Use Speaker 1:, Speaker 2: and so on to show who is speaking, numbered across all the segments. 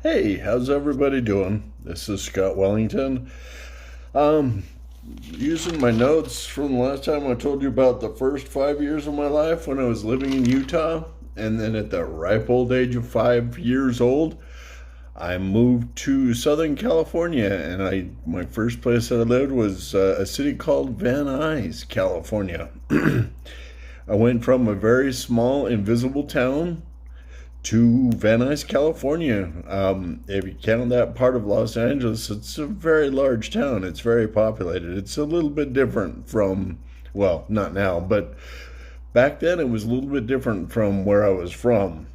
Speaker 1: Hey, how's everybody doing? This is Scott Wellington. Um, Using my notes from the last time I told you about the first 5 years of my life when I was living in Utah, and then at the ripe old age of 5 years old, I moved to Southern California, and my first place that I lived was a city called Van Nuys, California. I went from a very small, invisible town to Van Nuys, California. If you count that part of Los Angeles, it's a very large town. It's very populated. It's a little bit different from, well, not now, but back then it was a little bit different from where I was from.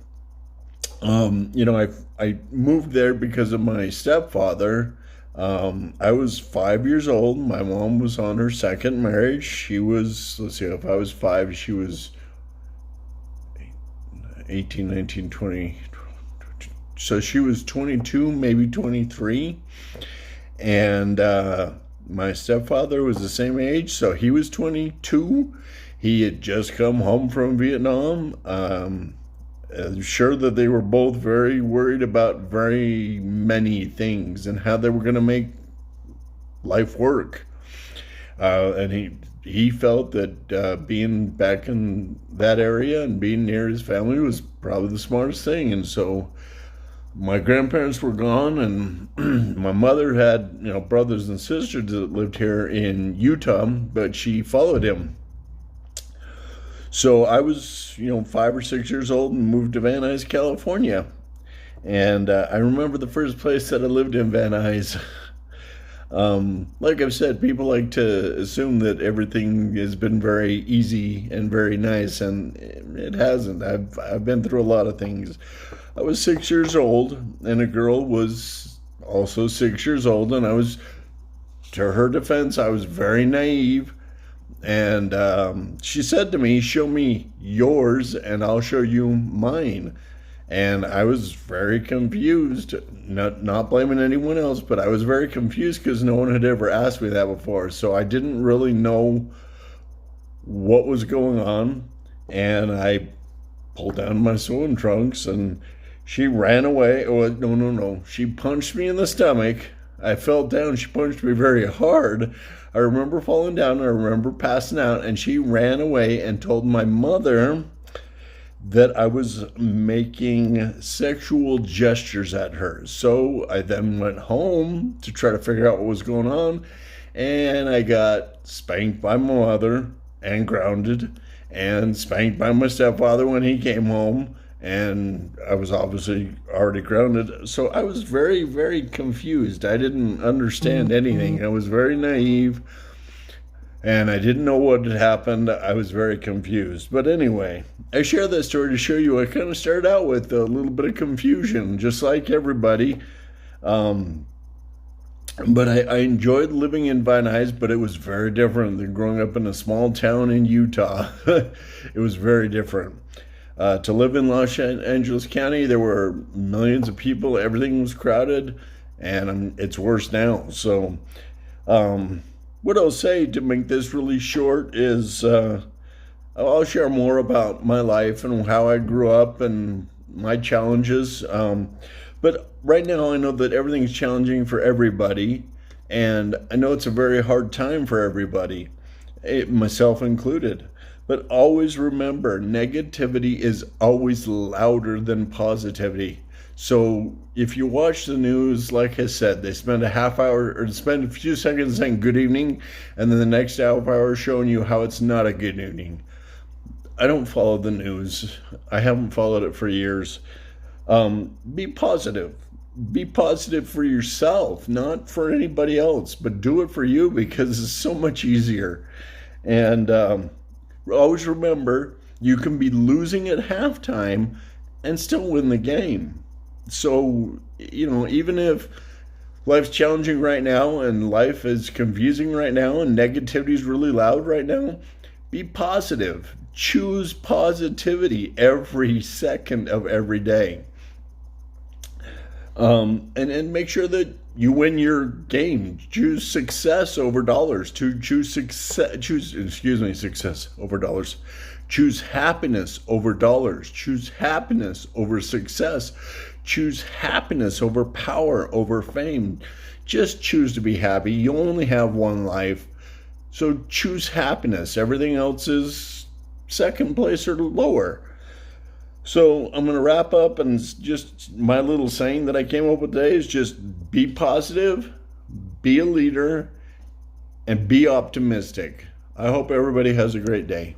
Speaker 1: I moved there because of my stepfather. I was 5 years old. My mom was on her second marriage. She was, let's see, if I was five, she was 18, 19, 20. So she was 22, maybe 23. And my stepfather was the same age, so he was 22. He had just come home from Vietnam. I'm sure that they were both very worried about very many things and how they were going to make life work. And he felt that being back in that area and being near his family was probably the smartest thing. And so my grandparents were gone, and my mother had brothers and sisters that lived here in Utah, but she followed him. So I was 5 or 6 years old and moved to Van Nuys, California. And I remember the first place that I lived in Van Nuys. Like I've said, people like to assume that everything has been very easy and very nice, and it hasn't. I've been through a lot of things. I was 6 years old, and a girl was also 6 years old, and to her defense, I was very naive. And she said to me, "Show me yours, and I'll show you mine." And I was very confused, not blaming anyone else, but I was very confused because no one had ever asked me that before. So I didn't really know what was going on. And I pulled down my sewing trunks, and she ran away. Oh, no, no, no. She punched me in the stomach. I fell down. She punched me very hard. I remember falling down. I remember passing out, and she ran away and told my mother that I was making sexual gestures at her. So I then went home to try to figure out what was going on, and I got spanked by my mother and grounded, and spanked by my stepfather when he came home, and I was obviously already grounded. So I was very, very confused. I didn't understand anything. I was very naive, and I didn't know what had happened. I was very confused. But anyway, I share that story to show you I kind of started out with a little bit of confusion, just like everybody. But I enjoyed living in Van Nuys, but it was very different than growing up in a small town in Utah. It was very different. To live in Los Angeles County, there were millions of people. Everything was crowded, and it's worse now. So what I'll say to make this really short is I'll share more about my life and how I grew up and my challenges. But right now I know that everything's challenging for everybody, and I know it's a very hard time for everybody, myself included. But always remember, negativity is always louder than positivity. So if you watch the news, like I said, they spend a half hour or spend a few seconds saying good evening, and then the next half hour showing you how it's not a good evening. I don't follow the news. I haven't followed it for years. Be positive. Be positive for yourself, not for anybody else, but do it for you because it's so much easier. And always remember, you can be losing at halftime and still win the game. So, even if life's challenging right now and life is confusing right now and negativity is really loud right now, be positive. Choose positivity every second of every day. And make sure that you win your game. Choose success over dollars. Success over dollars. Choose happiness over dollars. Choose happiness over success. Choose happiness over power, over fame. Just choose to be happy. You only have one life. So choose happiness. Everything else is second place or lower. So I'm going to wrap up, and just my little saying that I came up with today is just be positive, be a leader, and be optimistic. I hope everybody has a great day.